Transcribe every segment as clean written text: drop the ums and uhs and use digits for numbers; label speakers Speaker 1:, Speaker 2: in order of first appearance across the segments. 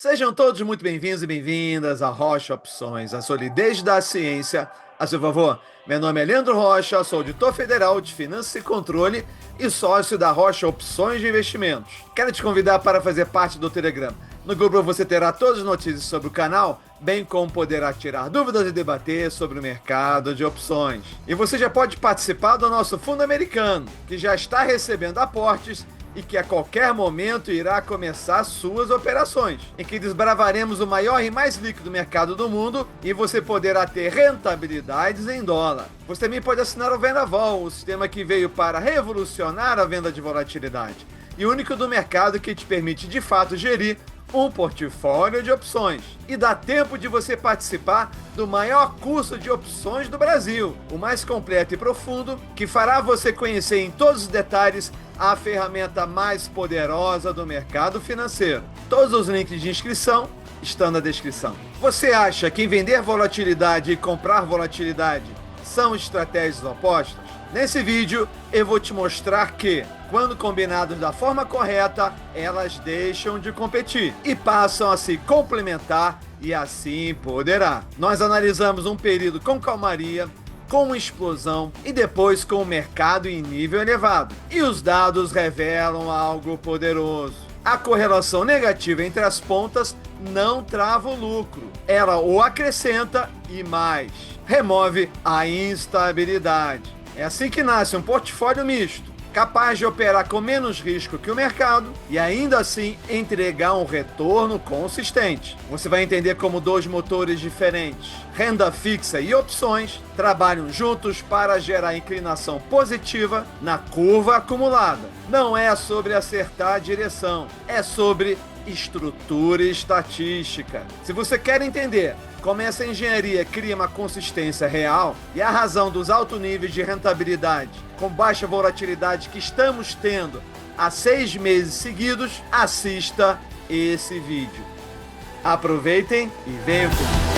Speaker 1: Sejam todos muito bem-vindos e bem-vindas a Rocha Opções, a solidez da ciência a seu favor. Meu nome é Leandro Rocha, sou auditor federal de Finanças e Controle e sócio da Rocha Opções de Investimentos. Quero te convidar para fazer parte do Telegram. No grupo você terá todas as notícias sobre o canal, bem como poderá tirar dúvidas e debater sobre o mercado de opções. E você já pode participar do nosso fundo americano, que já está recebendo aportes e que a qualquer momento irá começar suas operações, em que desbravaremos o maior e mais líquido mercado do mundo e você poderá ter rentabilidades em dólar. Você também pode assinar o Vendaval, o sistema que veio para revolucionar a venda de volatilidade e único do mercado que te permite de fato gerir um portfólio de opções. E dá tempo de você participar do maior curso de opções do Brasil, o mais completo e profundo, que fará você conhecer em todos os detalhes a ferramenta mais poderosa do mercado financeiro. Todos os links de inscrição estão na descrição. Você acha que vender volatilidade e comprar volatilidade são estratégias opostas? Nesse vídeo eu vou te mostrar que, quando combinadas da forma correta, elas deixam de competir e passam a se complementar e assim poderá. Nós analisamos um período com calmaria, com uma explosão e depois com o mercado em nível elevado. E os dados revelam algo poderoso. A correlação negativa entre as pontas não trava o lucro. Ela o acrescenta e mais, remove a instabilidade. É assim que nasce um portfólio misto, capaz de operar com menos risco que o mercado e ainda assim entregar um retorno consistente. Você vai entender como dois motores diferentes, renda fixa e opções, trabalham juntos para gerar inclinação positiva na curva acumulada. Não é sobre acertar a direção, é sobre estrutura e estatística. Se você quer entender como essa engenharia cria uma consistência real e a razão dos altos níveis de rentabilidade com baixa volatilidade que estamos tendo há 6 meses seguidos, assista esse vídeo. Aproveitem e venham comigo.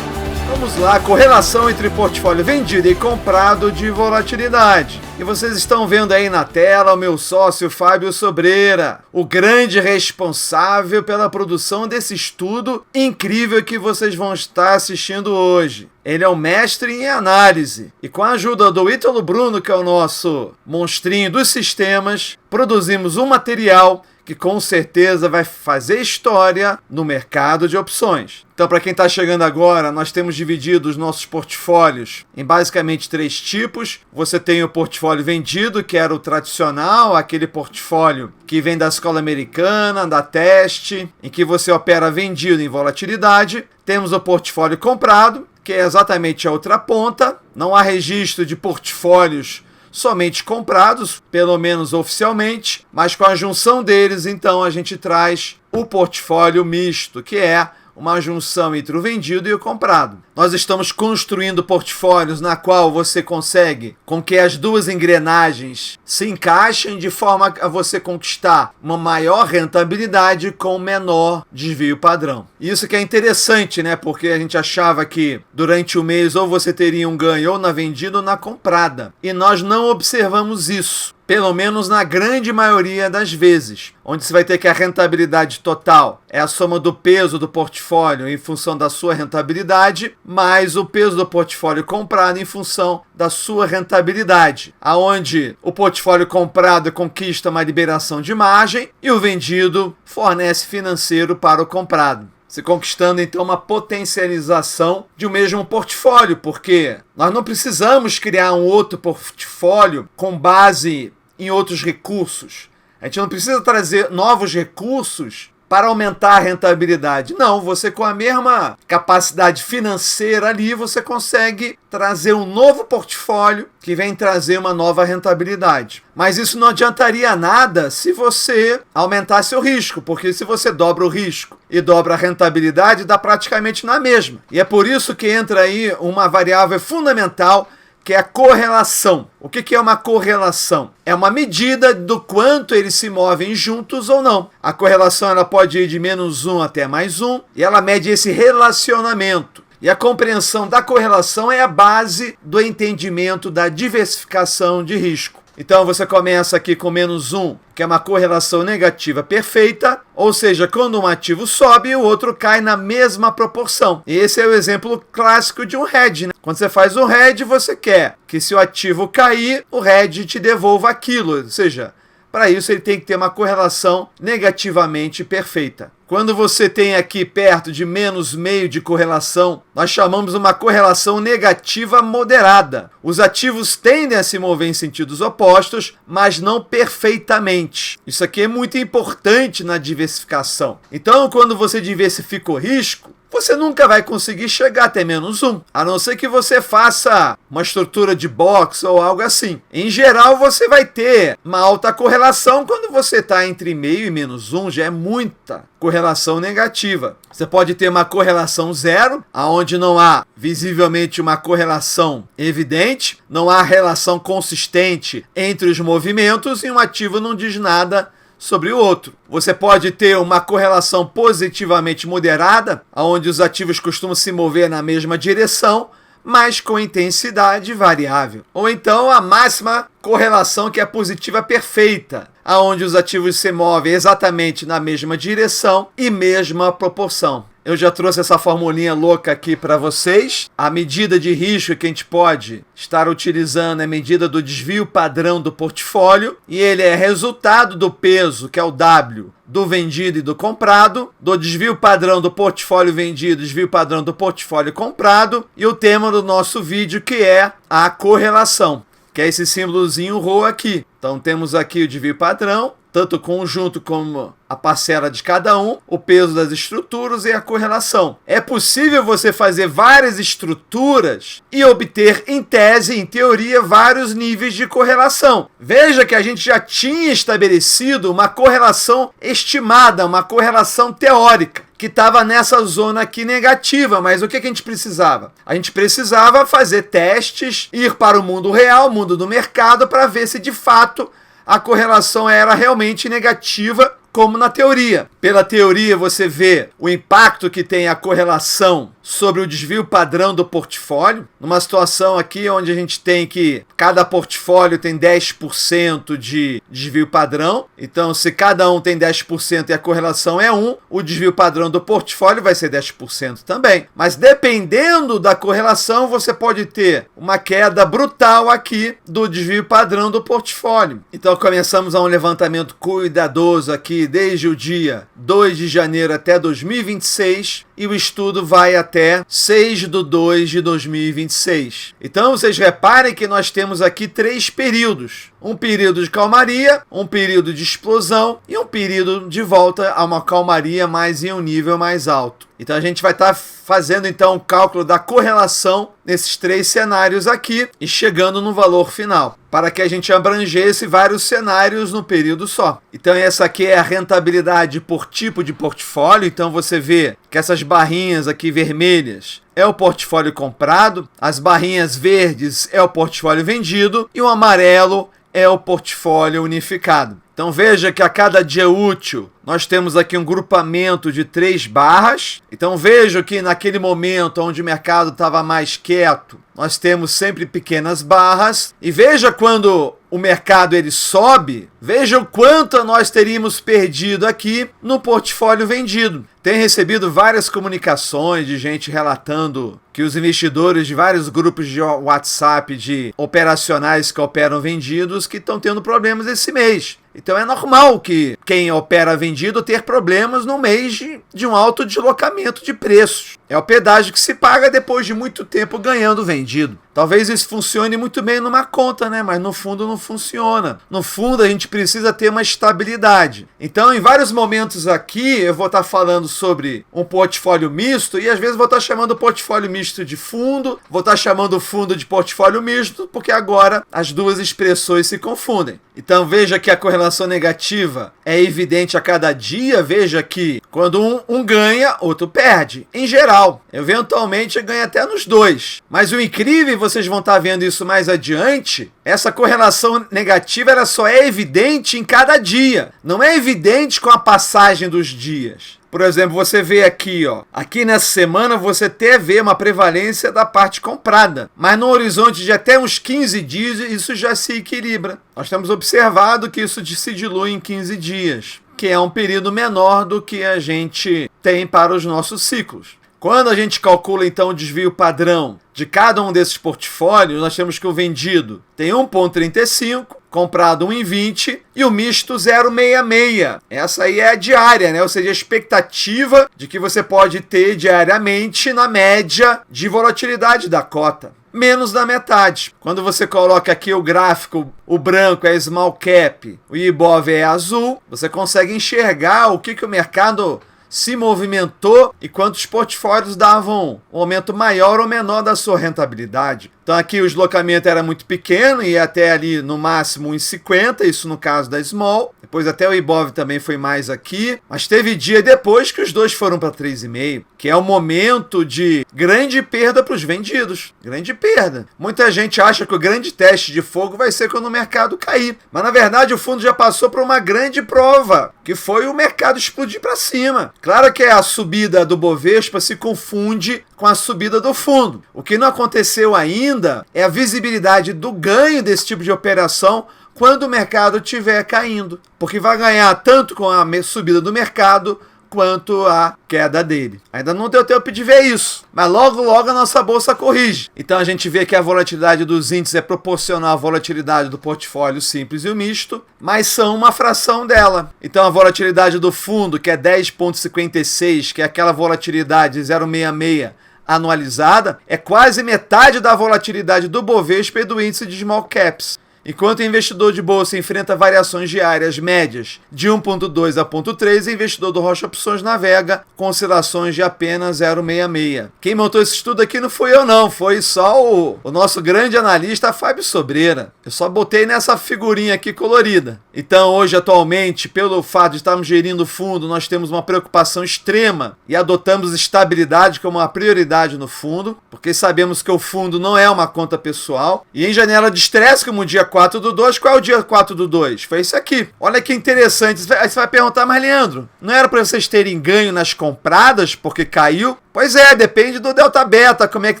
Speaker 1: Vamos lá, correlação entre portfólio vendido e comprado de volatilidade. E vocês estão vendo aí na tela o meu sócio Fábio Sobreira, o grande responsável pela produção desse estudo incrível que vocês vão estar assistindo hoje. Ele é um mestre em análise e com a ajuda do Ítalo Bruno, que é o nosso monstrinho dos sistemas, produzimos um material que com certeza vai fazer história no mercado de opções. Então, para quem está chegando agora, nós temos dividido os nossos portfólios em basicamente 3 tipos. Você tem o portfólio vendido, que era o tradicional, aquele portfólio que vem da escola americana, da teste, em que você opera vendido em volatilidade. Temos o portfólio comprado, que é exatamente a outra ponta. Não há registro de portfólios somente comprados, pelo menos oficialmente, mas com a junção deles, então, a gente traz o portfólio misto, que é uma junção entre o vendido e o comprado. Nós estamos construindo portfólios na qual você consegue com que as duas engrenagens se encaixem de forma a você conquistar uma maior rentabilidade com menor desvio padrão. Isso que é interessante, né? Porque a gente achava que durante o mês ou você teria um ganho ou na vendida ou na comprada. E nós não observamos isso. Pelo menos na grande maioria das vezes, onde você vai ter que a rentabilidade total é a soma do peso do portfólio em função da sua rentabilidade, mais o peso do portfólio comprado em função da sua rentabilidade, aonde o portfólio comprado conquista uma liberação de margem e o vendido fornece financeiro para o comprado. Se conquistando então uma potencialização de um mesmo portfólio, porque nós não precisamos criar um outro portfólio com base em outros recursos. A gente não precisa trazer novos recursos para aumentar a rentabilidade. Não, você com a mesma capacidade financeira ali, você consegue trazer um novo portfólio que vem trazer uma nova rentabilidade. Mas isso não adiantaria nada se você aumentasse o risco, porque se você dobra o risco e dobra a rentabilidade, dá praticamente na mesma. E é por isso que entra aí uma variável fundamental, que é a correlação. O que é uma correlação? É uma medida do quanto eles se movem juntos ou não. A correlação ela pode ir de -1 até +1 e ela mede esse relacionamento. E a compreensão da correlação é a base do entendimento da diversificação de risco. Então você começa aqui com -1, que é uma correlação negativa perfeita, ou seja, quando um ativo sobe, o outro cai na mesma proporção. E esse é o exemplo clássico de um hedge, né? Quando você faz um hedge, você quer que se o ativo cair, o hedge te devolva aquilo, ou seja, para isso ele tem que ter uma correlação negativamente perfeita. Quando você tem aqui perto de -0,5 de correlação, nós chamamos uma correlação negativa moderada. Os ativos tendem a se mover em sentidos opostos, mas não perfeitamente. Isso aqui é muito importante na diversificação. Então, quando você diversifica o risco, você nunca vai conseguir chegar até -1, a não ser que você faça uma estrutura de box ou algo assim. Em geral, você vai ter uma alta correlação quando você está entre 0,5 e -1, já é muita correlação negativa. Você pode ter uma correlação zero, onde não há visivelmente uma correlação evidente, não há relação consistente entre os movimentos e um ativo não diz nada sobre o outro. Você pode ter uma correlação positivamente moderada, onde os ativos costumam se mover na mesma direção, mas com intensidade variável. Ou então a máxima correlação, que é positiva perfeita, onde os ativos se movem exatamente na mesma direção e mesma proporção. Eu já trouxe essa formulinha louca aqui para vocês. A medida de risco que a gente pode estar utilizando é a medida do desvio padrão do portfólio, e ele é resultado do peso, que é o W, do vendido e do comprado, do desvio padrão do portfólio vendido, desvio padrão do portfólio comprado, e o tema do nosso vídeo, que é a correlação, que é esse símbolozinho Rho aqui. Então temos aqui o desvio padrão, tanto o conjunto como a parcela de cada um, o peso das estruturas e a correlação. É possível você fazer várias estruturas e obter, em tese, em teoria, vários níveis de correlação. Veja que a gente já tinha estabelecido uma correlação estimada, uma correlação teórica, que estava nessa zona aqui negativa, mas o que a gente precisava? A gente precisava fazer testes, ir para o mundo real, mundo do mercado, para ver se de fato a correlação era realmente negativa, como na teoria. Pela teoria, você vê o impacto que tem a correlação sobre o desvio padrão do portfólio, numa situação aqui onde a gente tem que cada portfólio tem 10% de desvio padrão. Então, se cada um tem 10% e a correlação é 1, o desvio padrão do portfólio vai ser 10% também. Mas dependendo da correlação, você pode ter uma queda brutal aqui do desvio padrão do portfólio. Então, começamos a um levantamento cuidadoso aqui desde o dia 2 de janeiro até 2026, e o estudo vai até 6/2/2026. Então, vocês reparem que nós temos aqui 3 períodos. Um período de calmaria, um período de explosão e um período de volta a uma calmaria mais em um nível mais alto. Então, a gente vai estar fazendo então o cálculo da correlação nesses 3 cenários aqui e chegando no valor final, para que a gente abrangesse vários cenários no período só. Então, essa aqui é a rentabilidade por tipo de portfólio. Então, você vê que essas barrinhas aqui vermelhas é o portfólio comprado, as barrinhas verdes é o portfólio vendido e o amarelo é o portfólio unificado. Então veja que a cada dia útil nós temos aqui um grupamento de 3 barras. Então veja que naquele momento onde o mercado estava mais quieto, nós temos sempre pequenas barras. E veja quando o mercado ele sobe, veja o quanto nós teríamos perdido aqui no portfólio vendido. Tem recebido várias comunicações de gente relatando que os investidores de vários grupos de WhatsApp de operacionais que operam vendidos que estão tendo problemas esse mês. Então é normal que quem opera vendido ter problemas no mês de um alto deslocamento de preços. É o pedágio que se paga depois de muito tempo ganhando vendido. Talvez isso funcione muito bem numa conta, né? Mas no fundo não funciona. No fundo a gente precisa ter uma estabilidade. Então em vários momentos aqui eu vou estar falando sobre um portfólio misto e às vezes vou estar chamando o portfólio misto de fundo, vou estar chamando o fundo de portfólio misto, porque agora as duas expressões se confundem. Então veja que a correlação negativa é evidente a cada dia. Veja que quando um ganha, outro perde. Em geral, eventualmente ganha até nos dois. Mas o incrível, e vocês vão estar vendo isso mais adiante, essa correlação negativa ela só é evidente em cada dia. Não é evidente com a passagem dos dias. Por exemplo, você vê aqui, ó, aqui nessa semana você até vê uma prevalência da parte comprada, mas no horizonte de até uns 15 dias isso já se equilibra. Nós temos observado que isso se dilui em 15 dias, que é um período menor do que a gente tem para os nossos ciclos. Quando a gente calcula, então, o desvio padrão de cada um desses portfólios, nós temos que o vendido tem 1,35, comprado 1,20 e o misto 0,66. Essa aí é a diária, né? Ou seja, a expectativa de que você pode ter diariamente na média de volatilidade da cota. Menos da metade. Quando você coloca aqui o gráfico, o branco é small cap, o Ibov é azul, você consegue enxergar o que o mercado se movimentou e quantos portfólios davam um aumento maior ou menor da sua rentabilidade. Então aqui o deslocamento era muito pequeno e até ali no máximo 1,50, isso no caso da Small. Depois até o Ibov também foi mais aqui, mas teve dia depois que os dois foram para 3,5, que é o momento de grande perda para os vendidos. Grande perda. Muita gente acha que o grande teste de fogo vai ser quando o mercado cair, mas na verdade o fundo já passou por uma grande prova, que foi o mercado explodir para cima. Claro que a subida do Bovespa se confunde com a subida do fundo. O que não aconteceu ainda é a visibilidade do ganho desse tipo de operação quando o mercado estiver caindo, porque vai ganhar tanto com a subida do mercado quanto a queda dele. Ainda não deu tempo de ver isso, mas logo logo a nossa bolsa corrige. Então a gente vê que a volatilidade dos índices é proporcional à volatilidade do portfólio simples e o misto, mas são uma fração dela. Então a volatilidade do fundo, que é 10,56, que é aquela volatilidade 0,66 anualizada, é quase metade da volatilidade do Bovespa e do índice de small caps. Enquanto o investidor de bolsa enfrenta variações diárias médias de 1,2 a 0,3, o investidor do Rocha Opções navega com oscilações de apenas 0,66. Quem montou esse estudo aqui não fui eu não, foi só o nosso grande analista Fábio Sobreira. Eu só botei nessa figurinha aqui colorida. Então hoje atualmente, pelo fato de estarmos gerindo o fundo, nós temos uma preocupação extrema e adotamos estabilidade como uma prioridade no fundo, porque sabemos que o fundo não é uma conta pessoal. E em janela de estresse, como o dia 4/2, qual é o dia 4/2? Foi isso aqui. Olha que interessante. Aí você vai perguntar, mas Leandro, não era para vocês terem ganho nas compradas porque caiu? Pois é, depende do delta beta, como é que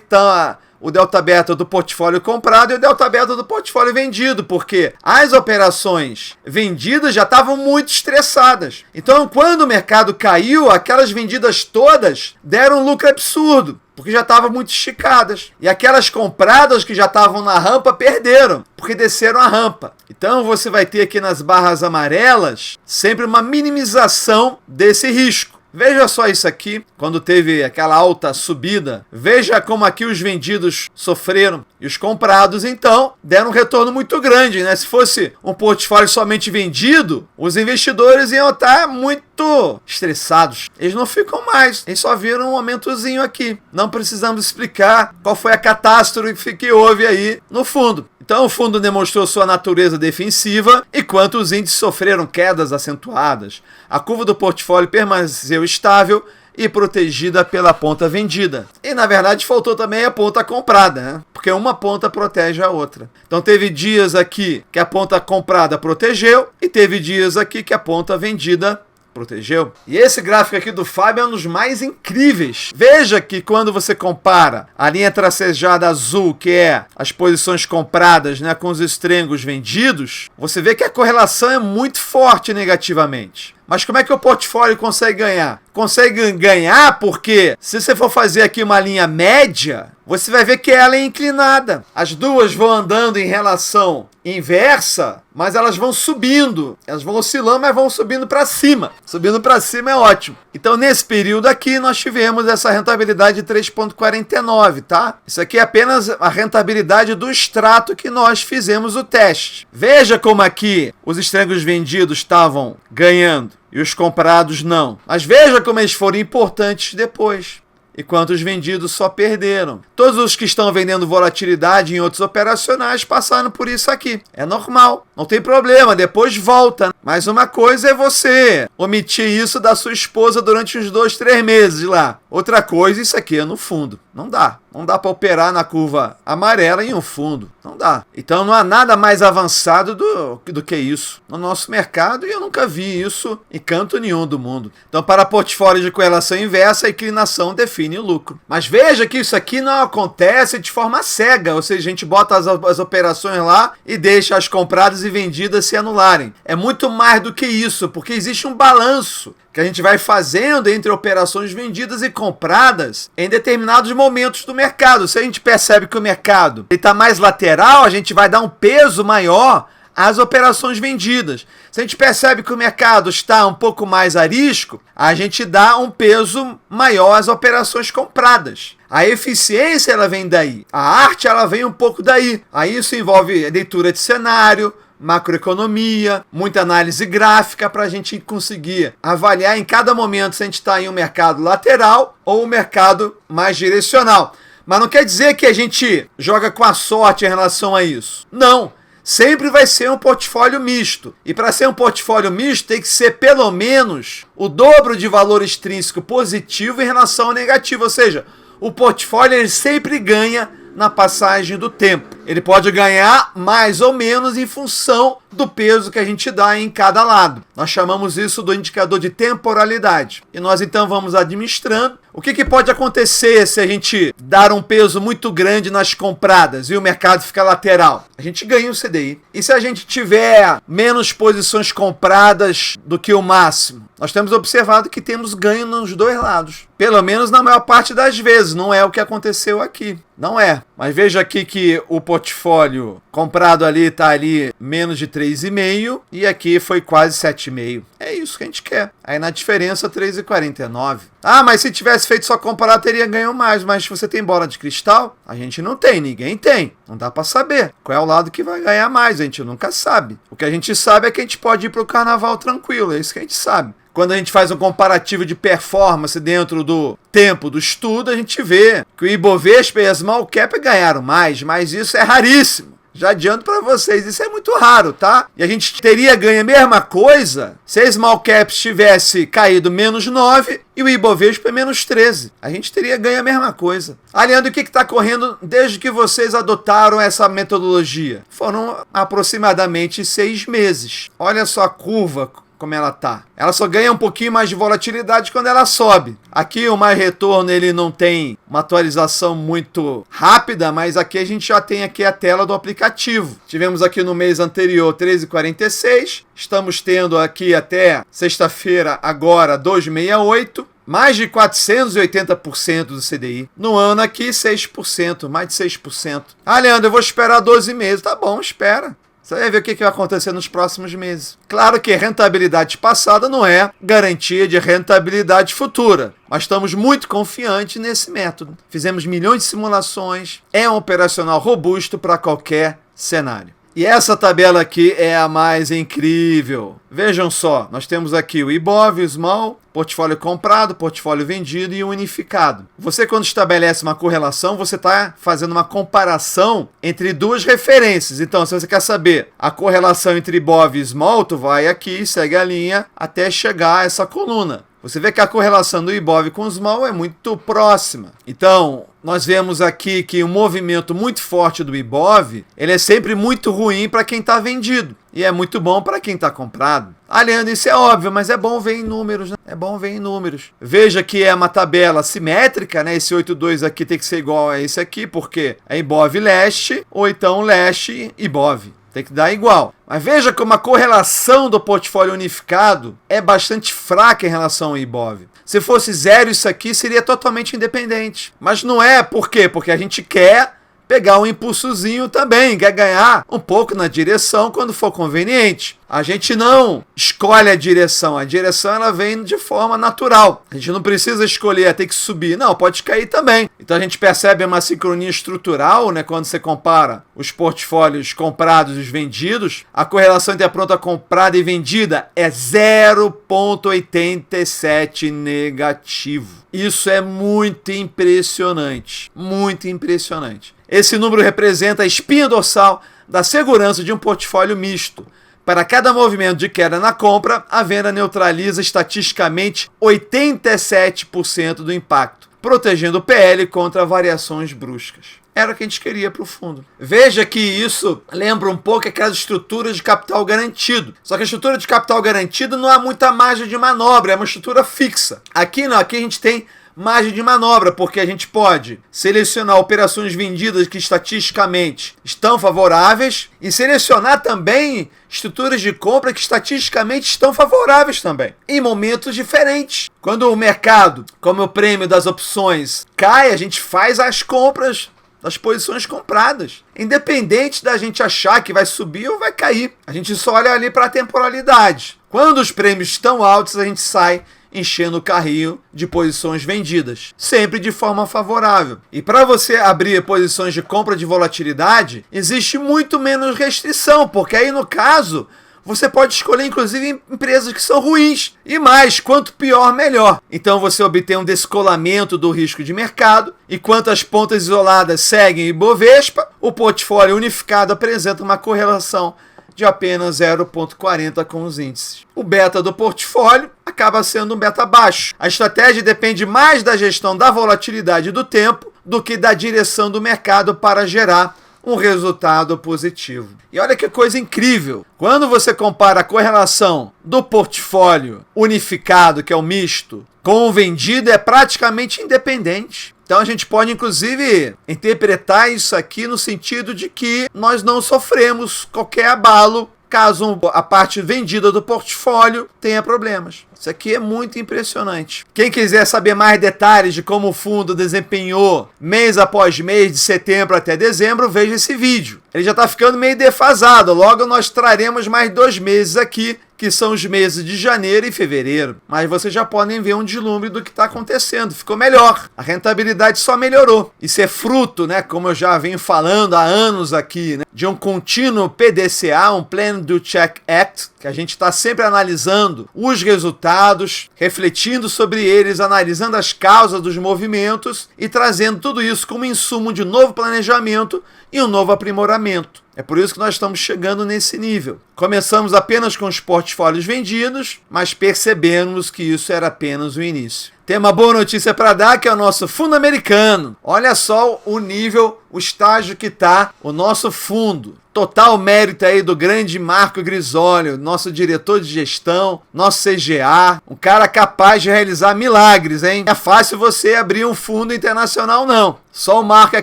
Speaker 1: tá o delta beta do portfólio comprado e o delta beta do portfólio vendido, porque as operações vendidas já estavam muito estressadas. Então, quando o mercado caiu, aquelas vendidas todas deram um lucro absurdo, porque já estavam muito esticadas. E aquelas compradas que já estavam na rampa perderam, porque desceram a rampa. Então você vai ter aqui nas barras amarelas sempre uma minimização desse risco. Veja só isso aqui, quando teve aquela alta subida, veja como aqui os vendidos sofreram e os comprados, então, deram um retorno muito grande, né? Se fosse um portfólio somente vendido, os investidores iam estar muito estressados. Eles não ficam mais, eles só viram um aumentozinho aqui. Não precisamos explicar qual foi a catástrofe que houve aí no fundo. Então o fundo demonstrou sua natureza defensiva, enquanto os índices sofreram quedas acentuadas. A curva do portfólio permaneceu estável e protegida pela ponta vendida. E na verdade faltou também a ponta comprada, né? Porque uma ponta protege a outra. Então teve dias aqui que a ponta comprada protegeu e teve dias aqui que a ponta vendida protegeu. E esse gráfico aqui do Fábio é um dos mais incríveis. Veja que quando você compara a linha tracejada azul, que é as posições compradas, né, com os estrengos vendidos, você vê que a correlação é muito forte negativamente. Mas como é que o portfólio consegue ganhar? Consegue ganhar porque, se você for fazer aqui uma linha média, você vai ver que ela é inclinada. As duas vão andando em relação inversa, mas elas vão subindo. Elas vão oscilando, mas vão subindo para cima. Subindo para cima é ótimo. Então, nesse período aqui, nós tivemos essa rentabilidade de 3,49, tá? Isso aqui é apenas a rentabilidade do extrato que nós fizemos o teste. Veja como aqui os estrengos vendidos estavam ganhando e os comprados não. Mas veja como eles foram importantes depois, enquanto os vendidos só perderam. Todos os que estão vendendo volatilidade em outros operacionais passaram por isso aqui. É normal, não tem problema, depois volta. Mas uma coisa é você omitir isso da sua esposa durante uns 2, 3 meses lá. Outra coisa, isso aqui é no fundo. Não dá. Não dá para operar na curva amarela em um fundo. Não dá. Então não há nada mais avançado do que isso no nosso mercado, e eu nunca vi isso em canto nenhum do mundo. Então, para portfólio de correlação inversa, a inclinação define o lucro. Mas veja que isso aqui não acontece de forma cega, ou seja, a gente bota as operações lá e deixa as compradas e vendidas se anularem. É muito mais do que isso, porque existe um balanço que a gente vai fazendo entre operações vendidas e compradas em determinados momentos do mercado. Se a gente percebe que o mercado está mais lateral, a gente vai dar um peso maior às operações vendidas. Se a gente percebe que o mercado está um pouco mais a risco, a gente dá um peso maior às operações compradas. A eficiência, ela vem daí. A arte, ela vem um pouco daí. Aí isso envolve leitura de cenário, macroeconomia, muita análise gráfica para a gente conseguir avaliar em cada momento se a gente está em um mercado lateral ou um mercado mais direcional. Mas não quer dizer que a gente joga com a sorte em relação a isso. Não. Sempre vai ser um portfólio misto. E para ser um portfólio misto tem que ser pelo menos o dobro de valor extrínseco positivo em relação ao negativo. Ou seja, o portfólio ele sempre ganha na passagem do tempo. Ele pode ganhar mais ou menos em função do peso que a gente dá em cada lado. Nós chamamos isso do indicador de temporalidade. E nós então vamos administrando. O que pode acontecer se a gente dar um peso muito grande nas compradas e o mercado ficar lateral? A gente ganha o CDI. E se a gente tiver menos posições compradas do que o máximo? Nós temos observado que temos ganho nos dois lados. Pelo menos na maior parte das vezes. Não é o que aconteceu aqui. Não é. Mas veja aqui que o portfólio comprado ali está ali menos de 3,5 e aqui foi quase 7,5. É isso que a gente quer. Aí na diferença 3,49. Ah, mas se tivesse feito só comprado teria ganho mais. Mas você tem bola de cristal? A gente não tem, ninguém tem. Não dá para saber qual é o lado que vai ganhar mais. A gente nunca sabe. O que a gente sabe é que a gente pode ir para o carnaval tranquilo. É isso que a gente sabe. Quando a gente faz um comparativo de performance dentro do tempo do estudo, a gente vê que o Ibovespa e a Small Cap ganharam mais, mas isso é raríssimo. Já adianto para vocês, isso é muito raro, tá? E a gente teria ganho a mesma coisa se a Small Cap tivesse caído menos 9 e o Ibovespa menos 13. A gente teria ganho a mesma coisa. Aliando, o que está correndo desde que vocês adotaram essa metodologia? Foram aproximadamente 6 meses. Olha só a curva como ela tá. Ela só ganha um pouquinho mais de volatilidade quando ela sobe. Aqui o mais retorno ele não tem uma atualização muito rápida, mas aqui a gente já tem aqui a tela do aplicativo. Tivemos aqui no mês anterior 13,46, estamos tendo aqui até sexta-feira agora 2,68. Mais de 480% do CDI. No ano aqui 6%, mais de 6%. Ah, Leandro, eu vou esperar 12 meses. Tá bom, espera. Você vai ver o que vai acontecer nos próximos meses. Claro que rentabilidade passada não é garantia de rentabilidade futura, mas estamos muito confiantes nesse método. Fizemos milhões de simulações, é um operacional robusto para qualquer cenário. E essa tabela aqui é a mais incrível. Vejam só, nós temos aqui o Ibov, o Small, portfólio comprado, portfólio vendido e o unificado. Você, quando estabelece uma correlação, você está fazendo uma comparação entre duas referências. Então, se você quer saber a correlação entre Ibov e Small, tu vai aqui, segue a linha até chegar a essa coluna. Você vê que a correlação do Ibov com o Small é muito próxima. Então, nós vemos aqui que o movimento muito forte do Ibov, ele é sempre muito ruim para quem está vendido. E é muito bom para quem está comprado. Ah, Leandro, isso é óbvio, mas é bom ver em números, né? É bom ver em números. Veja que é uma tabela simétrica, né? Esse 8,2 aqui tem que ser igual a esse aqui, porque é Ibov Leste, ou então Leste Ibov. Tem que dar igual. Mas veja como a correlação do portfólio unificado é bastante fraca em relação ao Ibov. Se fosse zero isso aqui, seria totalmente independente. Mas não é. Por quê? Porque a gente quer pegar um impulsozinho também, quer ganhar um pouco na direção quando for conveniente. A gente não escolhe a direção ela vem de forma natural. A gente não precisa escolher, tem que subir. Não, pode cair também. Então a gente percebe uma sincronia estrutural, né? Quando você compara os portfólios comprados e os vendidos, a correlação entre a pronta comprada e vendida é 0,87 negativo. Isso é muito impressionante. Muito impressionante. Esse número representa a espinha dorsal da segurança de um portfólio misto. Para cada movimento de queda na compra, a venda neutraliza estatisticamente 87% do impacto. protegendo o PL contra variações bruscas. Era o que a gente queria para o fundo. Veja que isso lembra um pouco aquelas estruturas de capital garantido. Só que a estrutura de capital garantido não há muita margem de manobra, é uma estrutura fixa. Aqui não, aqui a gente tem margem de manobra, porque a gente pode selecionar operações vendidas que estatisticamente estão favoráveis e selecionar também estruturas de compra que estatisticamente estão favoráveis também, em momentos diferentes. Quando o mercado, como o prêmio das opções, cai, a gente faz as compras das posições compradas, independente da gente achar que vai subir ou vai cair. A gente só olha ali para a temporalidade. Quando os prêmios estão altos, a gente sai enchendo o carrinho de posições vendidas, sempre de forma favorável. E para você abrir posições de compra de volatilidade, existe muito menos restrição, porque aí no caso você pode escolher inclusive empresas que são ruins. E mais, quanto pior, melhor. Então você obtém um descolamento do risco de mercado, e quanto as pontas isoladas seguem Ibovespa, o portfólio unificado apresenta uma correlação de apenas 0,40 com os índices. O beta do portfólio acaba sendo um beta baixo. A estratégia depende mais da gestão da volatilidade do tempo do que da direção do mercado para gerar um resultado positivo. E olha que coisa incrível. Quando você compara a correlação do portfólio unificado, que é o misto, com o vendido, é praticamente independente. Então a gente pode, inclusive, interpretar isso aqui no sentido de que nós não sofremos qualquer abalo caso a parte vendida do portfólio tenha problemas. Isso aqui é muito impressionante. Quem quiser saber mais detalhes de como o fundo desempenhou mês após mês, de setembro até dezembro, veja esse vídeo. Ele já está ficando meio defasado. Logo nós traremos mais 2 meses aqui, que são os meses de janeiro e fevereiro. Mas vocês já podem ver um deslumbre do que está acontecendo. Ficou melhor. A rentabilidade só melhorou. Isso é fruto, né, como eu já venho falando há anos aqui, né, de um contínuo PDCA, um Plan Do Check Act, que a gente está sempre analisando os resultados, refletindo sobre eles, analisando as causas dos movimentos e trazendo tudo isso como insumo de novo planejamento e um novo aprimoramento. É por isso que nós estamos chegando nesse nível. Começamos apenas com os portfólios vendidos, mas percebemos que isso era apenas o início. Tem uma boa notícia para dar, que é o nosso fundo americano. Olha só o nível, o estágio que está o nosso fundo. Total mérito aí do grande Marco Grisoli, nosso diretor de gestão, nosso CGA, um cara capaz de realizar milagres, hein? Não é fácil você abrir um fundo internacional, não. Só o Marco é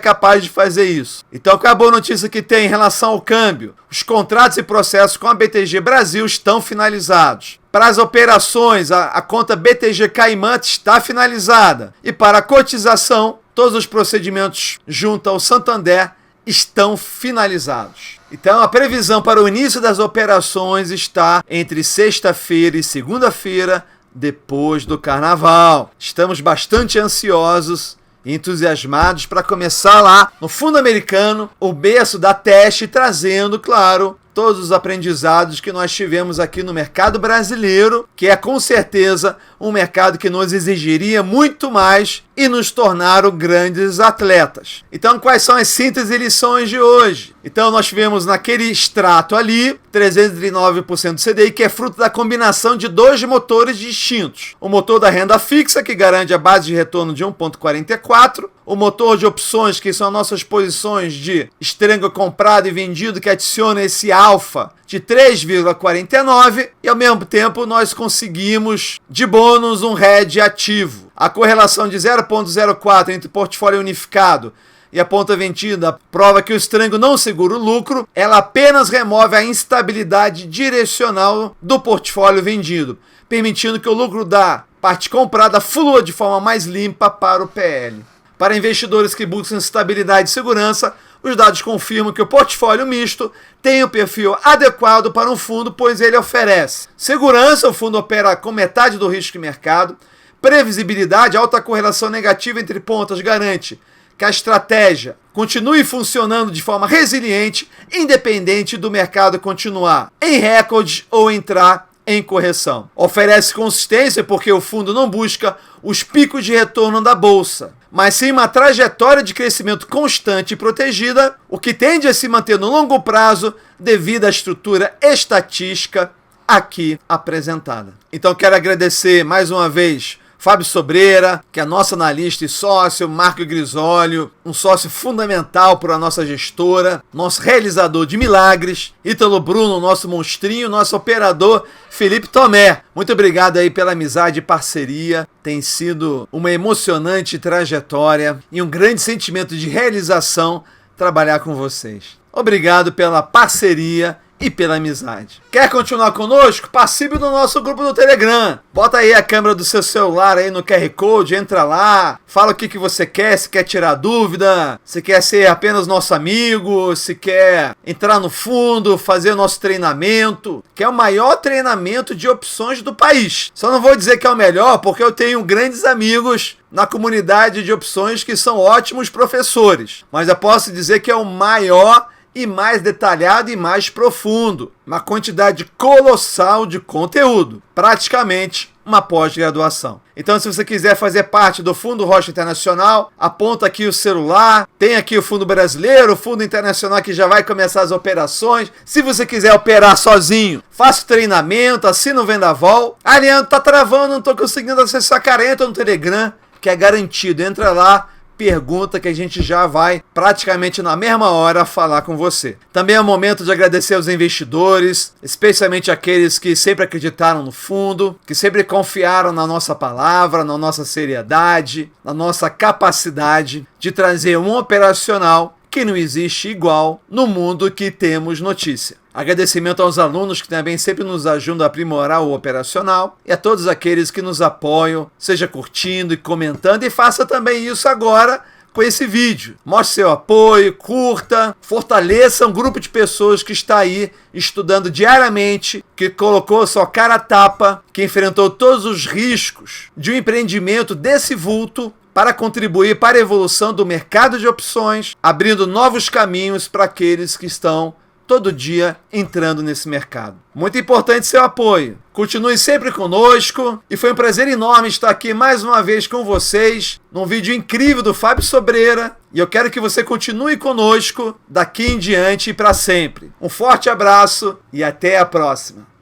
Speaker 1: capaz de fazer isso. Então, qual é a boa notícia que tem em relação ao câmbio? Os contratos e processos com a BTG Brasil estão finalizados. Para as operações, a conta BTG Caimã está finalizada. E para a cotização, todos os procedimentos junto ao Santander estão finalizados. Então, a previsão para o início das operações está entre sexta-feira e segunda-feira, depois do Carnaval. Estamos bastante ansiosos e entusiasmados para começar lá no fundo americano, o berço da teste, trazendo, claro, todos os aprendizados que nós tivemos aqui no mercado brasileiro, que é com certeza um mercado que nos exigiria muito mais e nos tornaram grandes atletas. Então, quais são as sínteses e lições de hoje? Então, nós tivemos naquele extrato ali 309% do CDI, que é fruto da combinação de 2 motores distintos. O motor da renda fixa, que garante a base de retorno de 1,44%, o motor de opções, que são nossas posições de estrango comprado e vendido, que adiciona esse alfa de 3,49%, e ao mesmo tempo nós conseguimos de bônus um hedge ativo. A correlação de 0,04 entre portfólio unificado e a ponta vendida prova que o estrango não segura o lucro, ela apenas remove a instabilidade direcional do portfólio vendido, permitindo que o lucro da parte comprada flua de forma mais limpa para o PL. Para investidores que buscam estabilidade e segurança, os dados confirmam que o portfólio misto tem o perfil adequado para um fundo, pois ele oferece segurança, o fundo opera com metade do risco de mercado, previsibilidade, alta correlação negativa entre pontas garante que a estratégia continue funcionando de forma resiliente, independente do mercado continuar em recorde ou entrar em correção. Oferece consistência porque o fundo não busca os picos de retorno da bolsa, mas sim uma trajetória de crescimento constante e protegida, o que tende a se manter no longo prazo devido à estrutura estatística aqui apresentada. Então quero agradecer mais uma vez Fábio Sobreira, que é nosso analista e sócio, Marco Grisólio, um sócio fundamental para a nossa gestora, nosso realizador de milagres, Ítalo Bruno, nosso monstrinho, nosso operador, Felipe Tomé. Muito obrigado aí pela amizade e parceria. Tem sido uma emocionante trajetória e um grande sentimento de realização trabalhar com vocês. Obrigado pela parceria e pela amizade. Quer continuar conosco? Participe do nosso grupo do Telegram. Bota aí a câmera do seu celular aí no QR Code, entra lá, fala o que você quer, se quer tirar dúvida, se quer ser apenas nosso amigo, se quer entrar no fundo, fazer o nosso treinamento, que é o maior treinamento de opções do país. Só não vou dizer que é o melhor, porque eu tenho grandes amigos na comunidade de opções que são ótimos professores, mas eu posso dizer que é o maior e mais detalhado e mais profundo. Uma quantidade colossal de conteúdo. Praticamente uma pós-graduação. Então, se você quiser fazer parte do Fundo Rocha Internacional, aponta aqui o celular, tem aqui o Fundo Brasileiro, o Fundo Internacional que já vai começar as operações. Se você quiser operar sozinho, faça o treinamento, assina o Vendaval. Ah, Leandro, tá travando, não tô conseguindo acessar a cara, entra no Telegram, que é garantido. Entra lá, pergunta que a gente já vai praticamente na mesma hora falar com você. Também é o momento de agradecer aos investidores, especialmente aqueles que sempre acreditaram no fundo, que sempre confiaram na nossa palavra, na nossa seriedade, na nossa capacidade de trazer um operacional que não existe igual no mundo que temos notícia. Agradecimento aos alunos que também sempre nos ajudam a aprimorar o operacional e a todos aqueles que nos apoiam, seja curtindo e comentando, e faça também isso agora com esse vídeo. Mostre seu apoio, curta, fortaleça um grupo de pessoas que está aí estudando diariamente, que colocou sua cara a tapa, que enfrentou todos os riscos de um empreendimento desse vulto para contribuir para a evolução do mercado de opções, abrindo novos caminhos para aqueles que estão todo dia entrando nesse mercado. Muito importante seu apoio. Continue sempre conosco e foi um prazer enorme estar aqui mais uma vez com vocês num vídeo incrível do Fábio Sobreira, e eu quero que você continue conosco daqui em diante e para sempre. Um forte abraço e até a próxima.